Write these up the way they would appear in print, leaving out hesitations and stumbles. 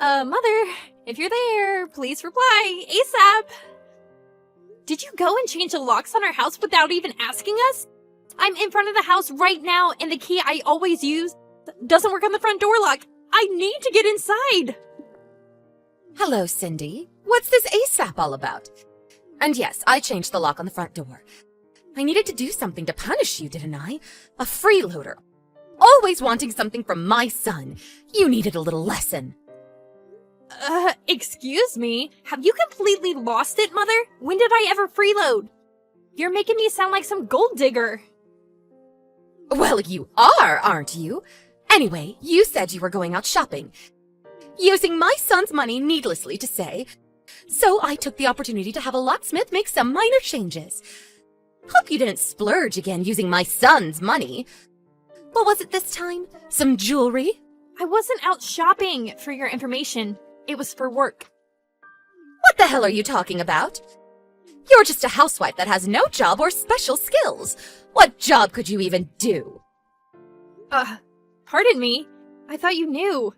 Mother, if you're there, please reply ASAP. Did you go and change the locks on our house without even asking us? I'm in front of the house right now, and the key I always use doesn't work on the front door lock. I need to get inside. Hello, Cindy. What's this ASAP all about? And yes, I changed the lock on the front door. I needed to do something to punish you, didn't I? A freeloader. Always wanting something from my son. You needed a little lesson. Excuse me? Have you completely lost it, Mother? When did I ever freeload? You're making me sound like some gold digger. Well, you are, aren't you? Anyway, you said you were going out shopping. Using my son's money, needlessly to say. So I took the opportunity to have a locksmith make some minor changes. Hope you didn't splurge again using my son's money. What was it this time? Some jewelry? I wasn't out shopping, for your information. It was for work. What the hell are you talking about? You're just a housewife that has no job or special skills. What job could you even do? Pardon me. I thought you knew.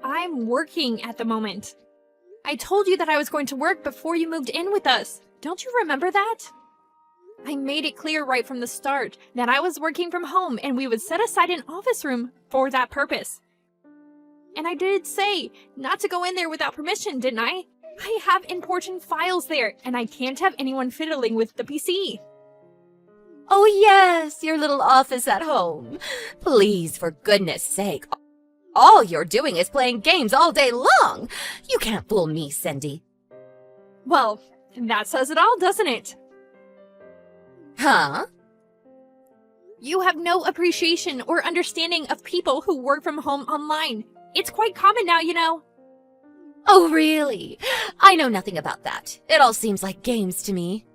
I'm working at the moment. I told you that I was going to work before you moved in with us. Don't you remember that? I made it clear right from the start that I was working from home and we would set aside an office room for that purpose. And I did say not to go in there without permission, didn't I? I have important files there and I can't have anyone fiddling with the PC. Oh yes, your little office at home. Please, for goodness sake. All you're doing is playing games all day long. You can't fool me, Cindy. Well, that says it all, doesn't it? Huh? You have no appreciation or understanding of people who work from home online. It's quite common now, you know. Oh, really? I know nothing about that. It all seems like games to me.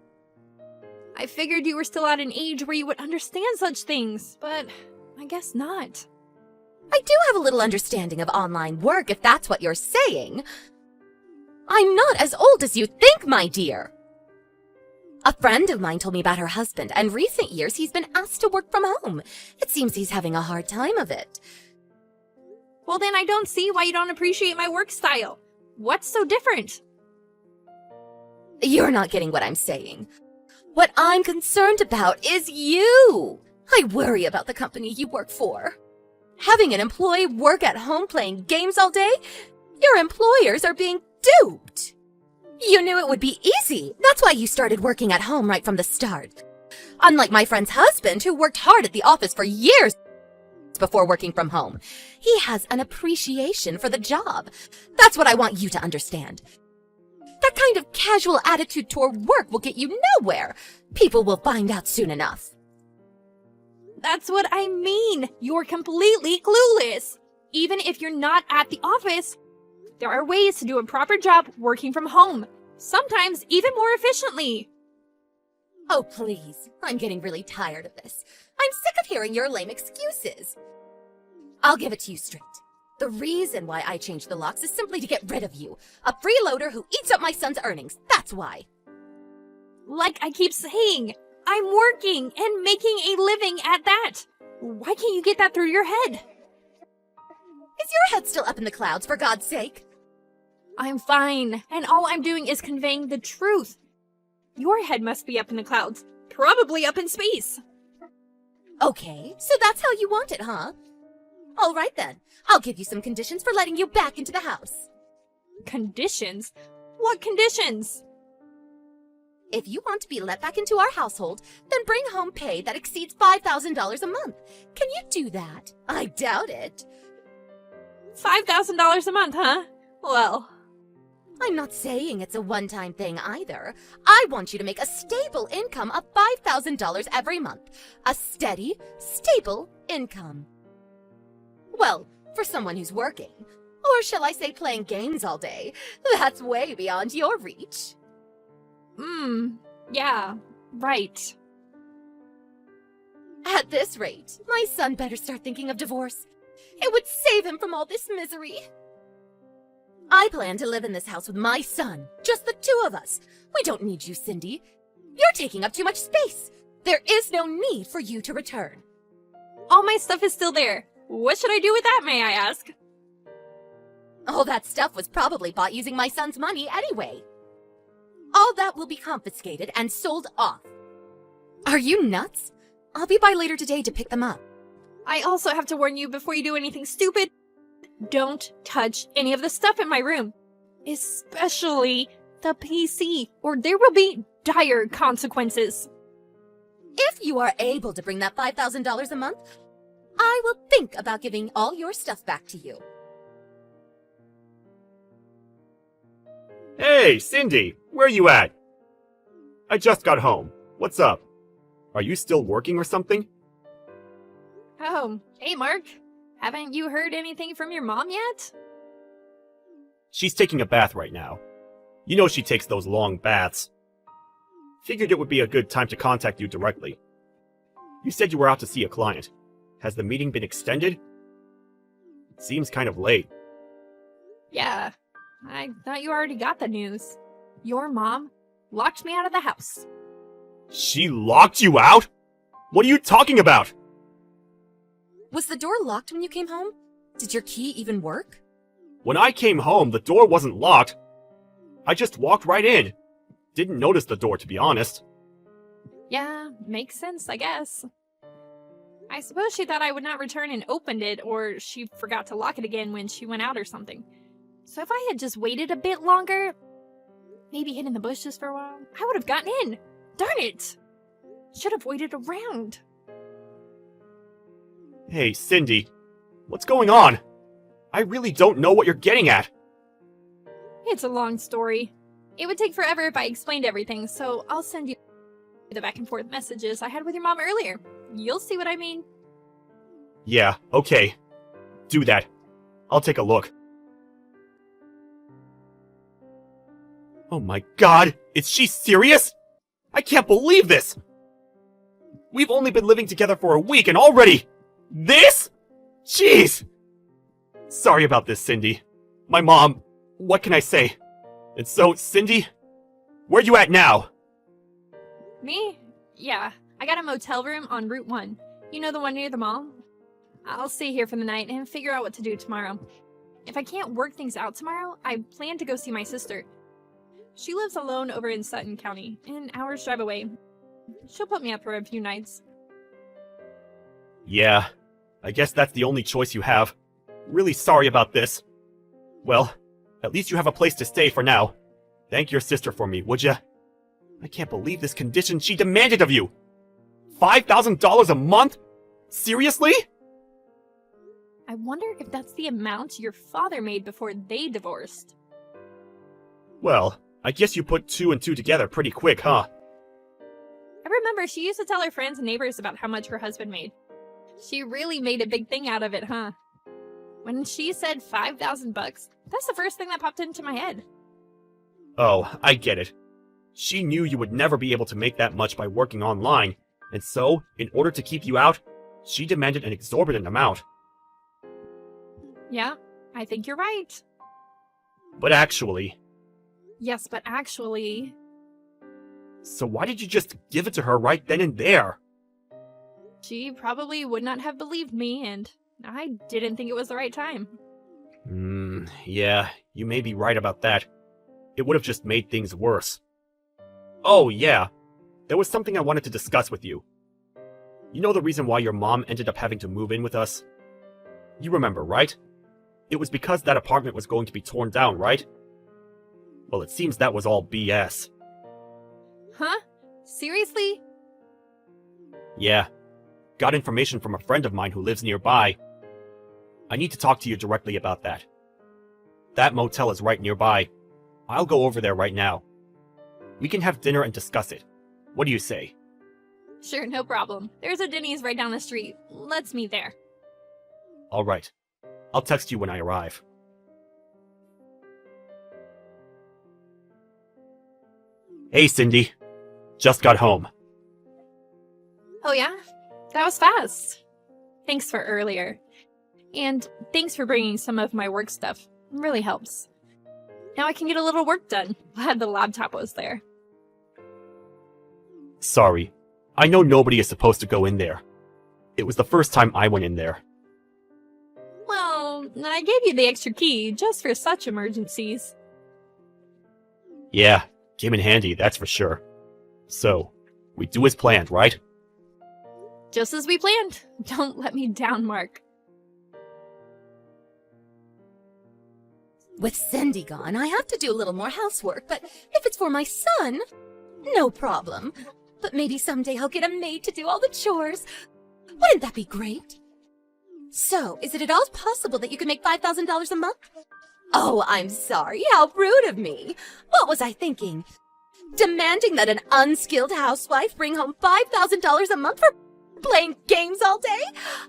I figured you were still at an age where you would understand such things, but I guess not. I do have a little understanding of online work, if that's what you're saying. I'm not as old as you think, my dear. A friend of mine told me about her husband, and recent years he's been asked to work from home. It seems he's having a hard time of it. Well, then I don't see why you don't appreciate my work style. What's so different? You're not getting what I'm saying. What I'm concerned about is you. I worry about the company you work for. Having an employee work at home playing games all day? Your employers are being duped. You knew it would be easy. That's why you started working at home right from the start. Unlike my friend's husband, who worked hard at the office for years before working from home. He has an appreciation for the job. That's what I want you to understand. That kind of casual attitude toward work will get you nowhere. People will find out soon enough. That's what I mean. You're completely clueless. Even if you're not at the office, there are ways to do a proper job working from home. Sometimes even more efficiently. Oh, please. I'm getting really tired of this. I'm sick of hearing your lame excuses. I'll give it to you straight. The reason why I changed the locks is simply to get rid of you. A freeloader who eats up my son's earnings. That's why. Like I keep saying, I'm working and making a living at that. Why can't you get that through your head? Is your head still up in the clouds, for God's sake? I'm fine, and all I'm doing is conveying the truth. Your head must be up in the clouds, probably up in space. Okay, so that's how you want it, huh? All right then, I'll give you some conditions for letting you back into the house. Conditions? What conditions? If you want to be let back into our household, then bring home pay that exceeds $5,000 a month. Can you do that? I doubt it. $5,000 a month, huh? Well, I'm not saying it's a one-time thing either. I want you to make a stable income of $5,000 every month. A steady, stable income. Well, for someone who's working. Or shall I say playing games all day? That's way beyond your reach. Yeah, right. At this rate, my son better start thinking of divorce. It would save him from all this misery. I plan to live in this house with my son, just the two of us. We don't need you, Cindy. You're taking up too much space. There is no need for you to return. All my stuff is still there. What should I do with that, may I ask? All that stuff was probably bought using my son's money anyway. All that will be confiscated and sold off. Are you nuts? I'll be by later today to pick them up. I also have to warn you before you do anything stupid. Don't touch any of the stuff in my room. Especially the PC, or there will be dire consequences. If you are able to bring that $5,000 a month, I will think about giving all your stuff back to you. Hey, Cindy! Where you at? I just got home. What's up? Are you still working or something? Oh, hey Mark. Haven't you heard anything from your mom yet? She's taking a bath right now. You know she takes those long baths. Figured it would be a good time to contact you directly. You said you were out to see a client. Has the meeting been extended? It seems kind of late. Yeah, I thought you already got the news. Your mom locked me out of the house. She locked you out? What are you talking about? Was the door locked when you came home? Did your key even work? When I came home, the door wasn't locked. I just walked right in. Didn't notice the door, to be honest. Yeah, makes sense, I guess. I suppose she thought I would not return and opened it, or she forgot to lock it again when she went out or something. So if I had just waited a bit longer, maybe hid in the bushes for a while, I would have gotten in. Darn it! Should have waited around. Hey, Cindy. What's going on? I really don't know what you're getting at. It's a long story. It would take forever if I explained everything, so I'll send you the back and forth messages I had with your mom earlier. You'll see what I mean. Yeah, okay. Do that. I'll take a look. Oh my god, is she serious? I can't believe this! We've only been living together for a week and already... This? Jeez! Sorry about this, Cindy. My mom... What can I say? And so, Cindy, where you at now? Me? Yeah, I got a motel room on Route 1. You know, the one near the mall? I'll stay here for the night and figure out what to do tomorrow. If I can't work things out tomorrow, I plan to go see my sister. She lives alone over in Sutton County, an hour's drive away. She'll put me up for a few nights. Yeah, I guess that's the only choice you have. Really sorry about this. Well, at least you have a place to stay for now. Thank your sister for me, would ya? I can't believe this condition she demanded of you! $5,000 a month? Seriously? I wonder if that's the amount your father made before they divorced. Well, I guess you put two and two together pretty quick, huh? I remember she used to tell her friends and neighbors about how much her husband made. She really made a big thing out of it, huh? When she said $5,000 bucks, that's the first thing that popped into my head. Oh, I get it. She knew you would never be able to make that much by working online, and so, in order to keep you out, she demanded an exorbitant amount. Yeah, I think you're right. But actually... Yes, but actually... So why did you just give it to her right then and there? She probably would not have believed me, and I didn't think it was the right time. Yeah, you may be right about that. It would have just made things worse. Oh, yeah. There was something I wanted to discuss with you. You know the reason why your mom ended up having to move in with us? You remember, right? It was because that apartment was going to be torn down, right? Well, it seems that was all BS. Huh? Seriously? Yeah. Got information from a friend of mine who lives nearby. I need to talk to you directly about that. That motel is right nearby. I'll go over there right now. We can have dinner and discuss it. What do you say? Sure, no problem. There's a Denny's right down the street. Let's meet there. Alright. I'll text you when I arrive. Hey, Cindy. Just got home. Oh yeah? That was fast. Thanks for earlier. And thanks for bringing some of my work stuff. It really helps. Now I can get a little work done. Glad the laptop was there. Sorry. I know nobody is supposed to go in there. It was the first time I went in there. Well, I gave you the extra key just for such emergencies. Yeah, came in handy, that's for sure. So, we do as planned, right? Just as we planned. Don't let me down, Mark. With Cindy gone, I have to do a little more housework, but if it's for my son, no problem. But maybe someday I'll get a maid to do all the chores. Wouldn't that be great? So, is it at all possible that you could make $5,000 a month? Oh, I'm sorry. How rude of me. What was I thinking? Demanding that an unskilled housewife bring home $5,000 a month for playing games all day?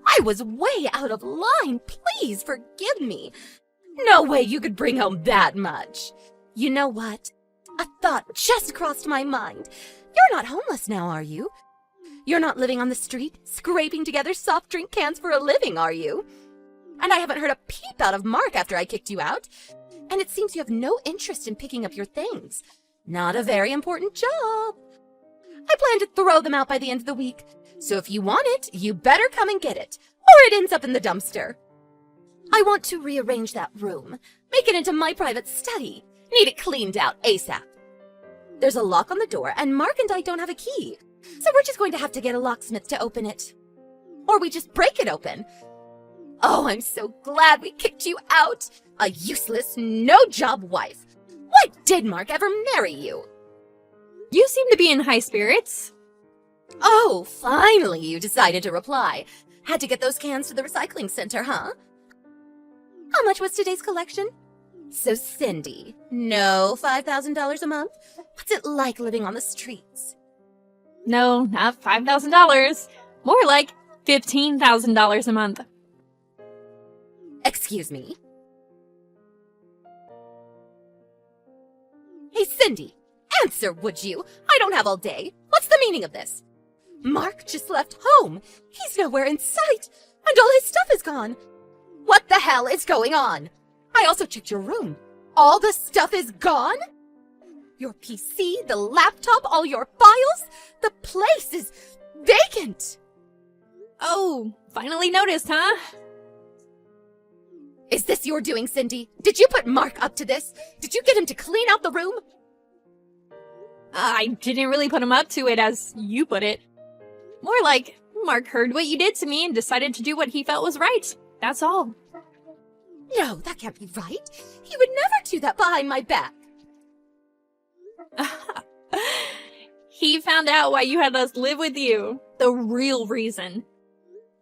I was way out of line. Please forgive me. No way you could bring home that much. You know what? A thought just crossed my mind. You're not homeless now, are you? You're not living on the street, scraping together soft drink cans for a living, are you? And I haven't heard a peep out of Mark after I kicked you out. And it seems you have no interest in picking up your things. Not a very important job. I plan to throw them out by the end of the week. So if you want it, you better come and get it, or it ends up in the dumpster. I want to rearrange that room, make it into my private study. Need it cleaned out ASAP. There's a lock on the door, and Mark and I don't have a key. So we're just going to have to get a locksmith to open it. Or we just break it open. Oh, I'm so glad we kicked you out. A useless, no-job wife. Why did Mark ever marry you? You seem to be in high spirits. Oh, finally you decided to reply. Had to get those cans to the recycling center, huh? How much was today's collection? So, Cindy, no $5,000 a month? What's it like living on the streets? No, not $5,000. More like $15,000 a month. Excuse me? Hey, Cindy, answer, would you? I don't have all day. What's the meaning of this? Mark just left home. He's nowhere in sight, and all his stuff is gone. What the hell is going on? I also checked your room. All the stuff is gone? Your PC, the laptop, all your files? The place is vacant. Oh, finally noticed, huh? Is this your doing, Cindy? Did you put Mark up to this? Did you get him to clean out the room? I didn't really put him up to it, as you put it. More like, Mark heard what you did to me and decided to do what he felt was right. That's all. No, that can't be right. He would never do that behind my back. He found out why you had us live with you. The real reason.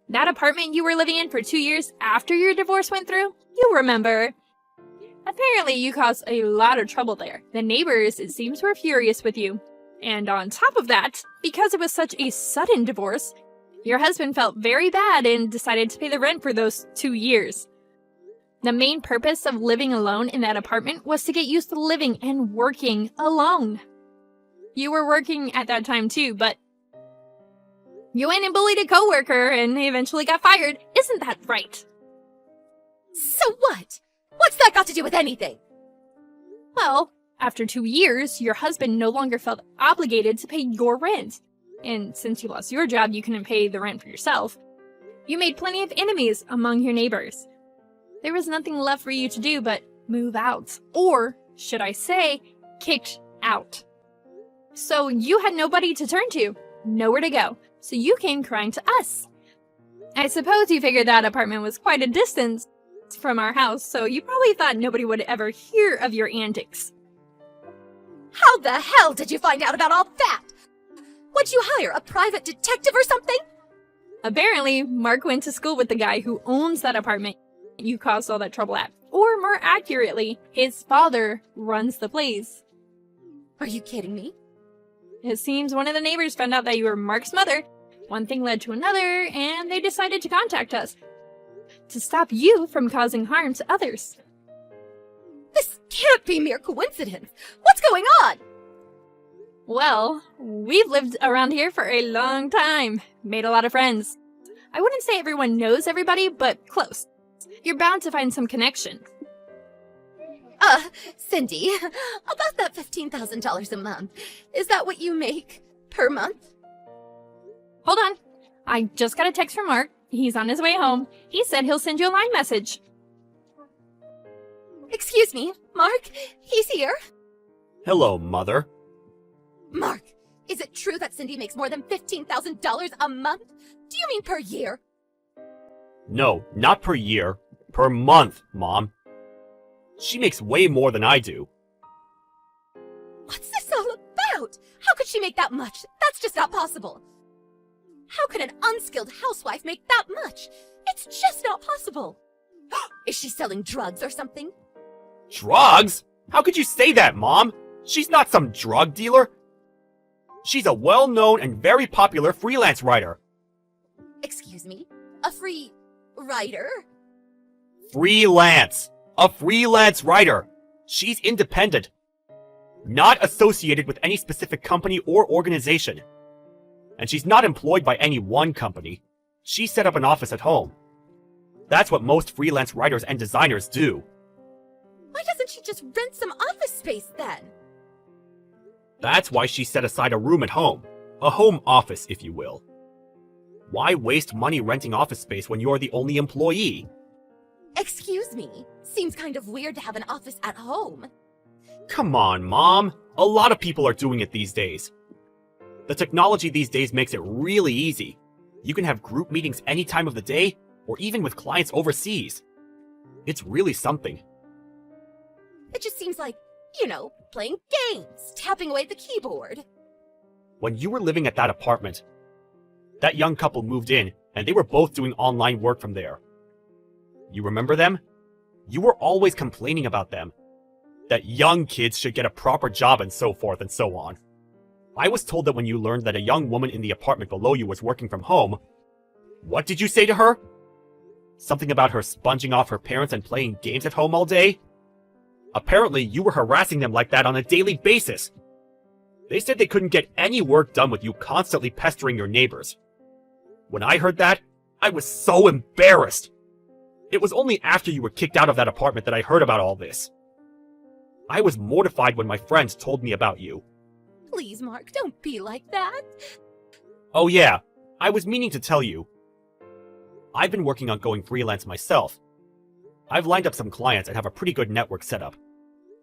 That apartment you were living in for 2 years after your divorce went through? You remember. Apparently you caused a lot of trouble there. The neighbors, it seems, were furious with you. And on top of that, because it was such a sudden divorce, your husband felt very bad and decided to pay the rent for those 2 years. The main purpose of living alone in that apartment was to get used to living and working alone. You were working at that time too, but you went and bullied a coworker and eventually got fired. Isn't that right? So what? What's that got to do with anything? Well, after 2 years, your husband no longer felt obligated to pay your rent. And since you lost your job, you couldn't pay the rent for yourself. You made plenty of enemies among your neighbors. There was nothing left for you to do but move out. Or, should I say, kicked out. So you had nobody to turn to, nowhere to go. So you came crying to us. I suppose you figured that apartment was quite a distance from our house, so you probably thought nobody would ever hear of your antics. How the hell did you find out about all that? Would you hire a private detective or something? Apparently, Mark went to school with the guy who owns that apartment you caused all that trouble at. Or more accurately, his father runs the place. Are you kidding me? It seems one of the neighbors found out that you were Mark's mother. One thing led to another, and they decided to contact us to stop you from causing harm to others. This can't be mere coincidence. What's going on? Well, we've lived around here for a long time, made a lot of friends. I wouldn't say everyone knows everybody, but close. You're bound to find some connection. Cindy, about that $15,000 a month, is that what you make per month? Hold on. I just got a text from Mark. He's on his way home. He said he'll send you a line message. Excuse me, Mark, he's here. Hello, Mother. Mark, is it true that Cindy makes more than $15,000 a month? Do you mean per year? No, not per year. Per month, Mom. She makes way more than I do. What's this all about? How could she make that much? That's just not possible. How could an unskilled housewife make that much? It's just not possible. Is she selling drugs or something? Drugs? How could you say that, Mom? She's not some drug dealer. She's a well-known and very popular freelance writer. Excuse me? A free writer? Freelance. A freelance writer. She's independent. Not associated with any specific company or organization. And she's not employed by any one company. She set up an office at home. That's what most freelance writers and designers do. Why doesn't she just rent some office space then? That's why she set aside a room at home. A home office, if you will. Why waste money renting office space when you're the only employee? Excuse me. Seems kind of weird to have an office at home. Come on, Mom. A lot of people are doing it these days. The technology these days makes it really easy. You can have group meetings any time of the day, or even with clients overseas. It's really something. It just seems like, playing games, tapping away at the keyboard. When you were living at that apartment, that young couple moved in, and they were both doing online work from there. You remember them? You were always complaining about them. That young kids should get a proper job and so forth and so on. I was told that when you learned that a young woman in the apartment below you was working from home, what did you say to her? Something about her sponging off her parents and playing games at home all day? Apparently, you were harassing them like that on a daily basis. They said they couldn't get any work done with you constantly pestering your neighbors. When I heard that, I was so embarrassed. It was only after you were kicked out of that apartment that I heard about all this. I was mortified when my friends told me about you. Please, Mark, don't be like that. Oh yeah, I was meaning to tell you. I've been working on going freelance myself. I've lined up some clients and have a pretty good network set up.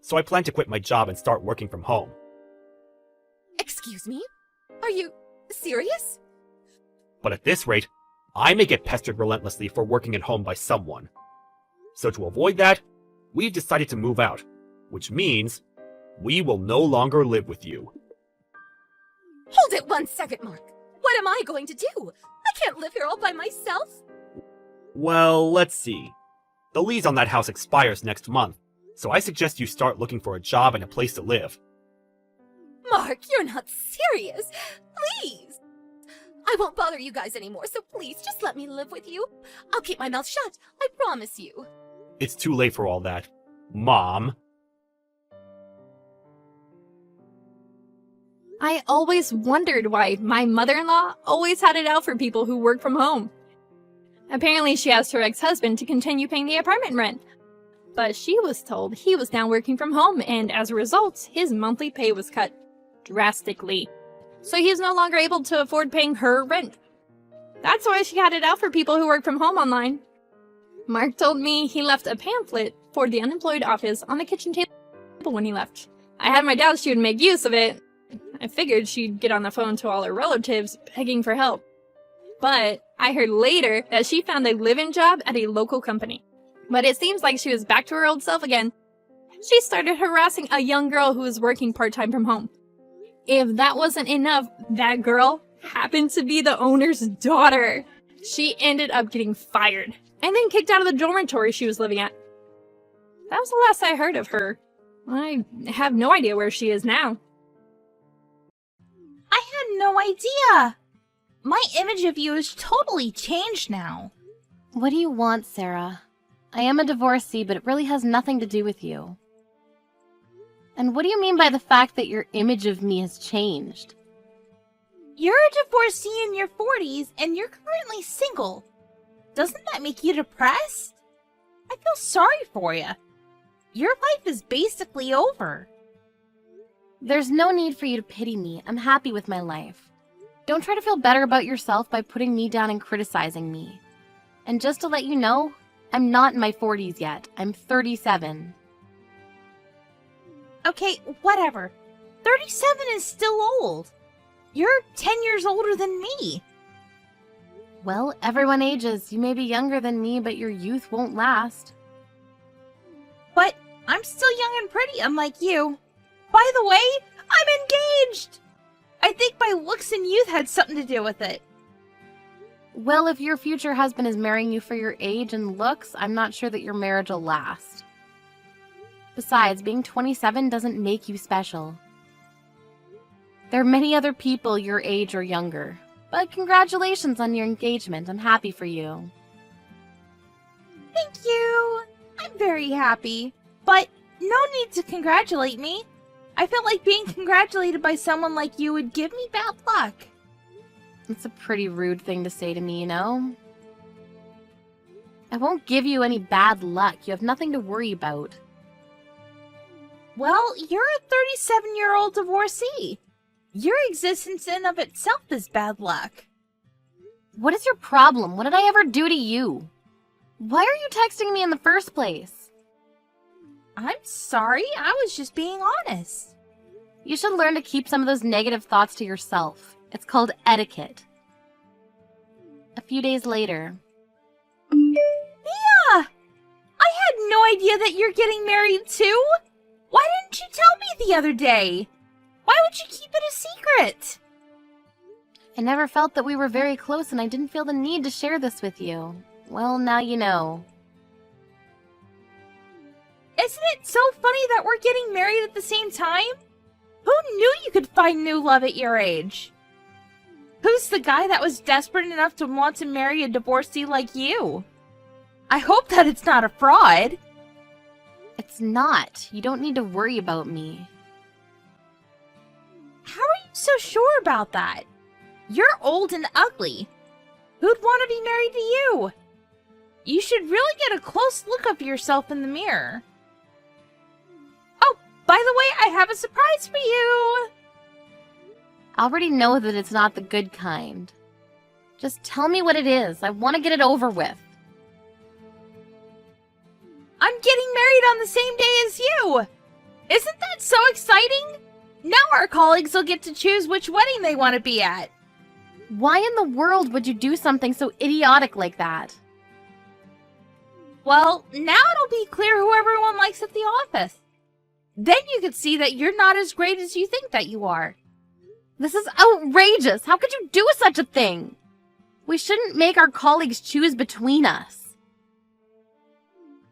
So I plan to quit my job and start working from home. Excuse me? Are you serious? But at this rate, I may get pestered relentlessly for working at home by someone. So to avoid that, we've decided to move out, which means we will no longer live with you. Hold it 1 second, Mark. What am I going to do? I can't live here all by myself. Well, let's see. The lease on that house expires next month, so I suggest you start looking for a job and a place to live. Mark, you're not serious. Please. I won't bother you guys anymore, so please just let me live with you. I'll keep my mouth shut, I promise you. It's too late for all that. Mom. I always wondered why my mother-in-law always had it out for people who work from home. Apparently she asked her ex-husband to continue paying the apartment rent. But she was told he was now working from home, and as a result, his monthly pay was cut drastically. So he is no longer able to afford paying her rent. That's why she had it out for people who work from home online. Mark told me he left a pamphlet for the unemployed office on the kitchen table when he left. I had my doubts she would make use of it. I figured she'd get on the phone to all her relatives begging for help. But I heard later that she found a live-in job at a local company. But it seems like she was back to her old self again. She started harassing a young girl who was working part-time from home. If that wasn't enough, that girl happened to be the owner's daughter. She ended up getting fired and then kicked out of the dormitory she was living at. That was the last I heard of her. I have no idea where she is now. I had no idea. My image of you is totally changed now. What do you want, Sarah? I am a divorcee, but it really has nothing to do with you. And what do you mean by the fact that your image of me has changed? You're a divorcee in your 40s and you're currently single. Doesn't that make you depressed? I feel sorry for you. Your life is basically over. There's no need for you to pity me. I'm happy with my life. Don't try to feel better about yourself by putting me down and criticizing me. And just to let you know, I'm not in my 40s yet. I'm 37. Okay, whatever. 37 is still old. You're 10 years older than me. Well, everyone ages. You may be younger than me, but your youth won't last. But I'm still young and pretty, unlike you. By the way, I'm engaged! I think my looks and youth had something to do with it. Well, if your future husband is marrying you for your age and looks, I'm not sure that your marriage will last. Besides, being 27 doesn't make you special. There are many other people your age or younger. But congratulations on your engagement. I'm happy for you. Thank you. I'm very happy. But no need to congratulate me. I feel like being congratulated by someone like you would give me bad luck. It's a pretty rude thing to say to me, you know? I won't give you any bad luck. You have nothing to worry about. Well, you're a 37-year-old divorcee. Your existence in of itself is bad luck. What is your problem? What did I ever do to you? Why are you texting me in the first place? I'm sorry, I was just being honest. You should learn to keep some of those negative thoughts to yourself. It's called etiquette. A few days later. Mia! I had no idea that you're getting married too. Why didn't you tell me the other day? Why would you keep it a secret? I never felt that we were very close and I didn't feel the need to share this with you. Well, now you know. Isn't it so funny that we're getting married at the same time? Who knew you could find new love at your age? Who's the guy that was desperate enough to want to marry a divorcee like you? I hope that it's not a fraud. It's not. You don't need to worry about me. How are you so sure about that? You're old and ugly. Who'd want to be married to you? You should really get a close look of yourself in the mirror. Oh, by the way, I have a surprise for you. I already know that it's not the good kind. Just tell me what it is. I want to get it over with. I'm getting married on the same day as you. Isn't that so exciting? Now our colleagues will get to choose which wedding they want to be at. Why in the world would you do something so idiotic like that? Well, now it'll be clear who everyone likes at the office. Then you could see that you're not as great as you think that you are. This is outrageous! How could you do such a thing? We shouldn't make our colleagues choose between us.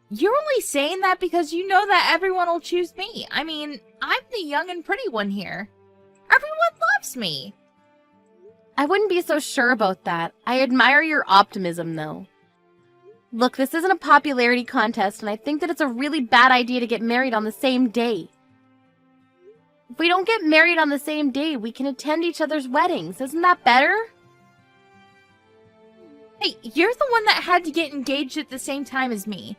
You're only saying that because you know that everyone will choose me. I mean, I'm the young and pretty one here. Everyone loves me. I wouldn't be so sure about that. I admire your optimism, though. Look, this isn't a popularity contest, and I think that it's a really bad idea to get married on the same day. If we don't get married on the same day, we can attend each other's weddings. Isn't that better? Hey, you're the one that had to get engaged at the same time as me.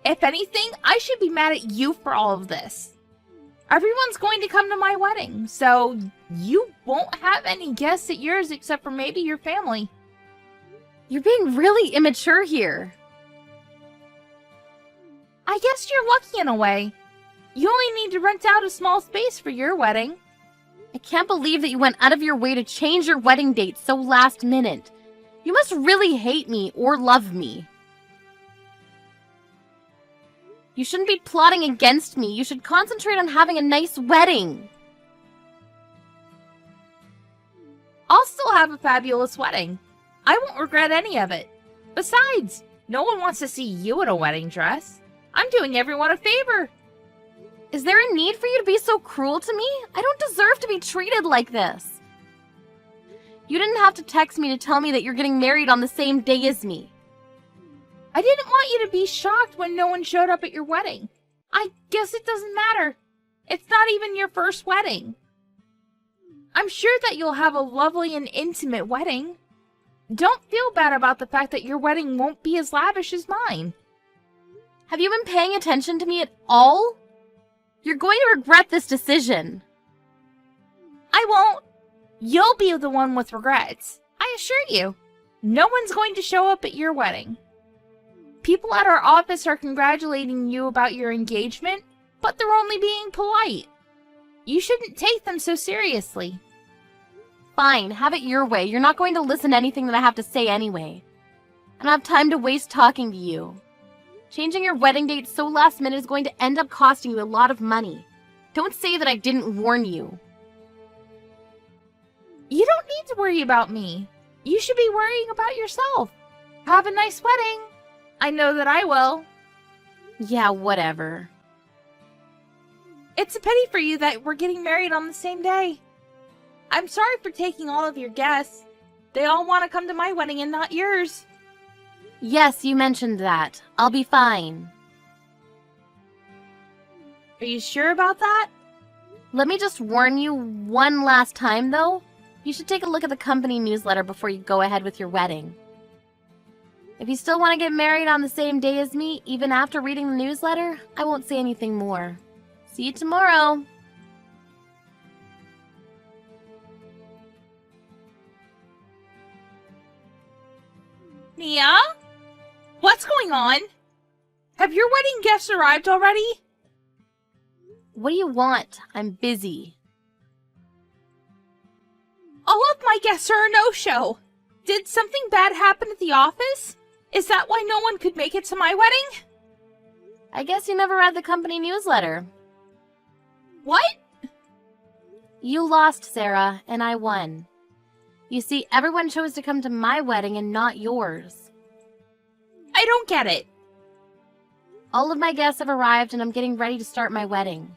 If anything, I should be mad at you for all of this. Everyone's going to come to my wedding, so you won't have any guests at yours except for maybe your family. You're being really immature here. I guess you're lucky in a way. You only need to rent out a small space for your wedding. I can't believe that you went out of your way to change your wedding date so last minute. You must really hate me or love me. You shouldn't be plotting against me. You should concentrate on having a nice wedding. I'll still have a fabulous wedding. I won't regret any of it. Besides, no one wants to see you in a wedding dress. I'm doing everyone a favor. Is there a need for you to be so cruel to me? I don't deserve to be treated like this. You didn't have to text me to tell me that you're getting married on the same day as me. I didn't want you to be shocked when no one showed up at your wedding. I guess it doesn't matter. It's not even your first wedding. I'm sure that you'll have a lovely and intimate wedding. Don't feel bad about the fact that your wedding won't be as lavish as mine. Have you been paying attention to me at all? You're going to regret this decision. I won't. You'll be the one with regrets. I assure you. No one's going to show up at your wedding. People at our office are congratulating you about your engagement, but they're only being polite. You shouldn't take them so seriously. Fine, have it your way. You're not going to listen to anything that I have to say anyway. I don't have time to waste talking to you. Changing your wedding date so last minute is going to end up costing you a lot of money. Don't say that I didn't warn you. You don't need to worry about me. You should be worrying about yourself. Have a nice wedding. I know that I will. Yeah, whatever. It's a pity for you that we're getting married on the same day. I'm sorry for taking all of your guests. They all want to come to my wedding and not yours. Yes, you mentioned that. I'll be fine. Are you sure about that? Let me just warn you one last time, though. You should take a look at the company newsletter before you go ahead with your wedding. If you still want to get married on the same day as me, even after reading the newsletter, I won't say anything more. See you tomorrow. Nia? What's going on? Have your wedding guests arrived already? What do you want? I'm busy. All of my guests are a no-show. Did something bad happen at the office? Is that why no one could make it to my wedding? I guess you never read the company newsletter. What? You lost, Sarah, and I won. You see, everyone chose to come to my wedding and not yours. I don't get it. All of my guests have arrived and I'm getting ready to start my wedding.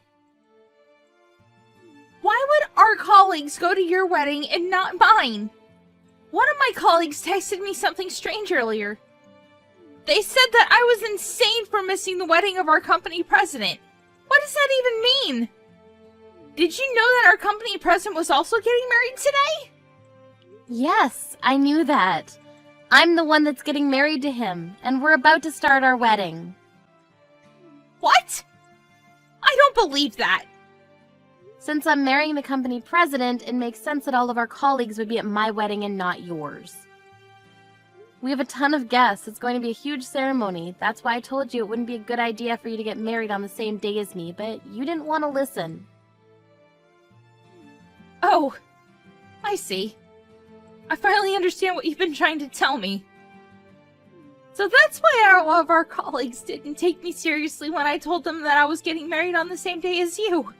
Why would our colleagues go to your wedding and not mine? One of my colleagues texted me something strange earlier. They said that I was insane for missing the wedding of our company president. What does that even mean? Did you know that our company president was also getting married today? Yes, I knew that. I'm the one that's getting married to him, and we're about to start our wedding. What? I don't believe that. Since I'm marrying the company president, it makes sense that all of our colleagues would be at my wedding and not yours. We have a ton of guests. It's going to be a huge ceremony. That's why I told you it wouldn't be a good idea for you to get married on the same day as me, but you didn't want to listen. Oh, I see. I finally understand what you've been trying to tell me. So that's why all of our colleagues didn't take me seriously when I told them that I was getting married on the same day as you.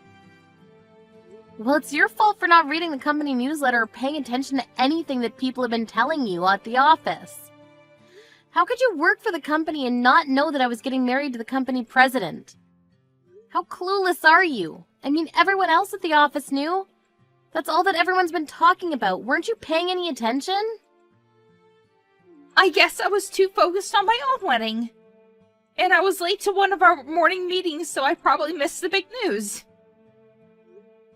Well, it's your fault for not reading the company newsletter or paying attention to anything that people have been telling you at the office. How could you work for the company and not know that I was getting married to the company president? How clueless are you? I mean, everyone else at the office knew. That's all that everyone's been talking about. Weren't you paying any attention? I guess I was too focused on my own wedding. And I was late to one of our morning meetings, so I probably missed the big news.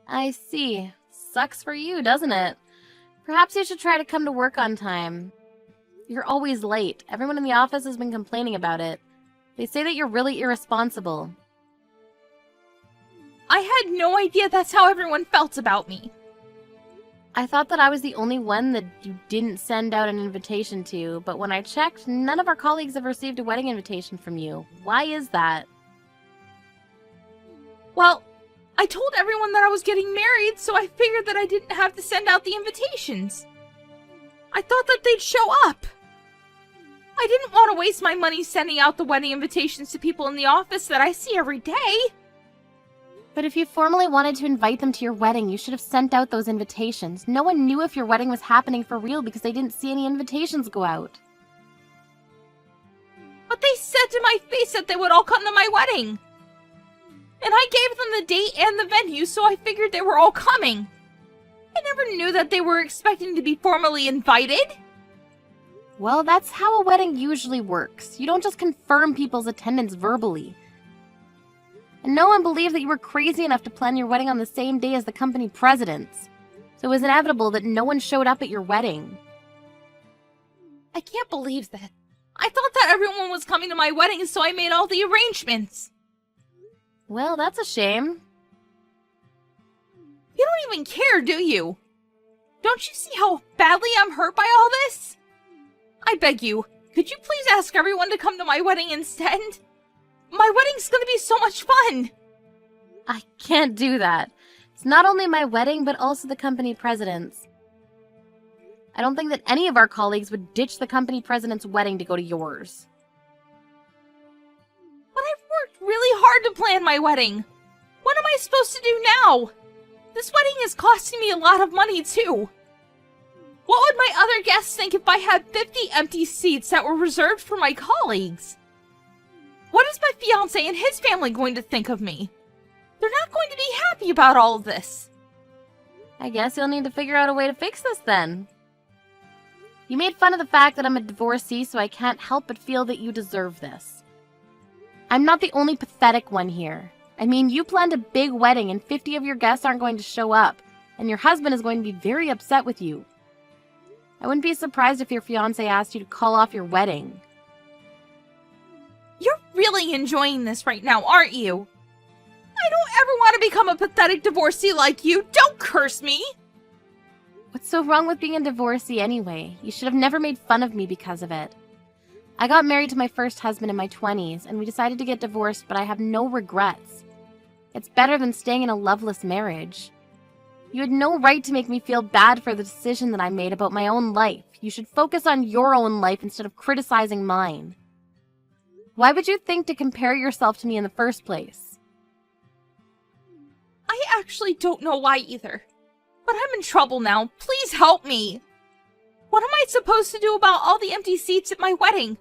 I see. Sucks for you, doesn't it? Perhaps you should try to come to work on time. You're always late. Everyone in the office has been complaining about it. They say that you're really irresponsible. I had no idea that's how everyone felt about me. I thought that I was the only one that you didn't send out an invitation to, but when I checked, none of our colleagues have received a wedding invitation from you. Why is that? Well, I told everyone that I was getting married, so I figured that I didn't have to send out the invitations. I thought that they'd show up. I didn't want to waste my money sending out the wedding invitations to people in the office that I see every day. But if you formally wanted to invite them to your wedding, you should have sent out those invitations. No one knew if your wedding was happening for real because they didn't see any invitations go out. But they said to my face that they would all come to my wedding. And I gave them the date and the venue, so I figured they were all coming. I never knew that they were expecting to be formally invited. Well, that's how a wedding usually works. You don't just confirm people's attendance verbally. And no one believed that you were crazy enough to plan your wedding on the same day as the company president's. So it was inevitable that no one showed up at your wedding. I can't believe that. I thought that everyone was coming to my wedding, so I made all the arrangements. Well, that's a shame. You don't even care, do you? Don't you see how badly I'm hurt by all this? I beg you, could you please ask everyone to come to my wedding instead? My wedding's gonna be so much fun! I can't do that. It's not only my wedding, but also the company president's. I don't think that any of our colleagues would ditch the company president's wedding to go to yours. But I've worked really hard to plan my wedding. What am I supposed to do now? This wedding is costing me a lot of money, too. What would my other guests think if I had 50 empty seats that were reserved for my colleagues? What is my fiancé and his family going to think of me? They're not going to be happy about all of this. I guess you'll need to figure out a way to fix this then. You made fun of the fact that I'm a divorcee, so I can't help but feel that you deserve this. I'm not the only pathetic one here. I mean, you planned a big wedding and 50 of your guests aren't going to show up, and your husband is going to be very upset with you. I wouldn't be surprised if your fiancé asked you to call off your wedding. You're really enjoying this right now, aren't you? I don't ever want to become a pathetic divorcee like you. Don't curse me! What's so wrong with being a divorcee anyway? You should have never made fun of me because of it. I got married to my first husband in my 20s, and we decided to get divorced, but I have no regrets. It's better than staying in a loveless marriage. You had no right to make me feel bad for the decision that I made about my own life. You should focus on your own life instead of criticizing mine. Why would you think to compare yourself to me in the first place? I actually don't know why either. But I'm in trouble now. Please help me. What am I supposed to do about all the empty seats at my wedding?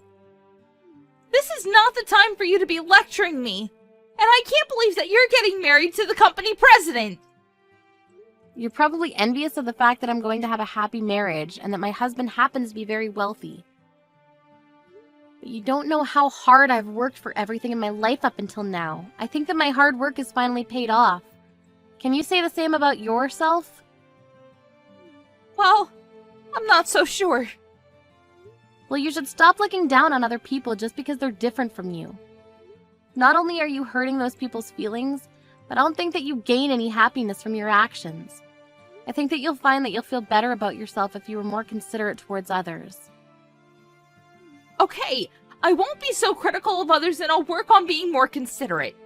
This is not the time for you to be lecturing me. And I can't believe that you're getting married to the company president. You're probably envious of the fact that I'm going to have a happy marriage and that my husband happens to be very wealthy. But you don't know how hard I've worked for everything in my life up until now. I think that my hard work is finally paid off. Can you say the same about yourself? Well, I'm not so sure. Well, you should stop looking down on other people just because they're different from you. Not only are you hurting those people's feelings, but I don't think that you gain any happiness from your actions. I think that you'll find that you'll feel better about yourself if you were more considerate towards others. Okay, I won't be so critical of others and I'll work on being more considerate.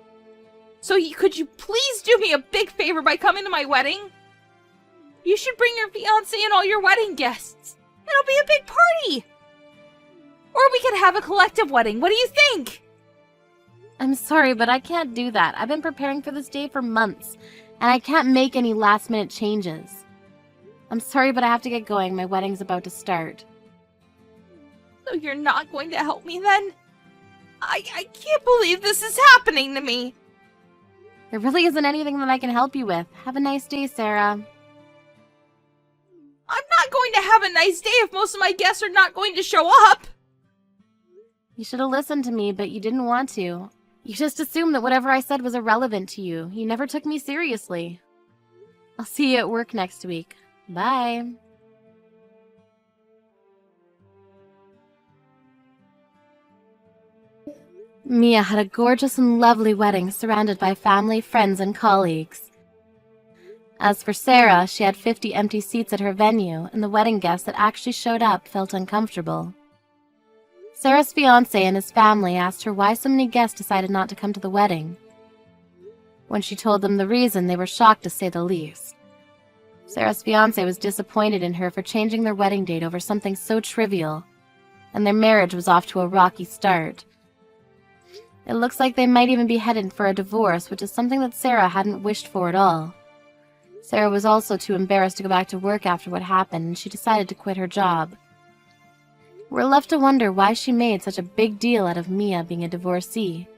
So could you please do me a big favor by coming to my wedding? You should bring your fiancé and all your wedding guests. It'll be a big party. Or we could have a collective wedding. What do you think? I'm sorry, but I can't do that. I've been preparing for this day for months, and I can't make any last-minute changes. I'm sorry, but I have to get going. My wedding's about to start. So you're not going to help me then? I can't believe this is happening to me. There really isn't anything that I can help you with. Have a nice day, Sarah. I'm not going to have a nice day if most of my guests are not going to show up. You should have listened to me, but you didn't want to. You just assumed that whatever I said was irrelevant to you. You never took me seriously. I'll see you at work next week. Bye. Mia had a gorgeous and lovely wedding surrounded by family, friends, and colleagues. As for Sarah, she had 50 empty seats at her venue, and the wedding guests that actually showed up felt uncomfortable. Sarah's fiancé and his family asked her why so many guests decided not to come to the wedding. When she told them the reason, they were shocked to say the least. Sarah's fiancé was disappointed in her for changing their wedding date over something so trivial, and their marriage was off to a rocky start. It looks like they might even be headed for a divorce, which is something that Sarah hadn't wished for at all. Sarah was also too embarrassed to go back to work after what happened, and she decided to quit her job. We're left to wonder why she made such a big deal out of Mia being a divorcee.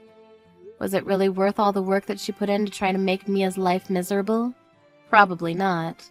Was it really worth all the work that she put in to try to make Mia's life miserable? Probably not.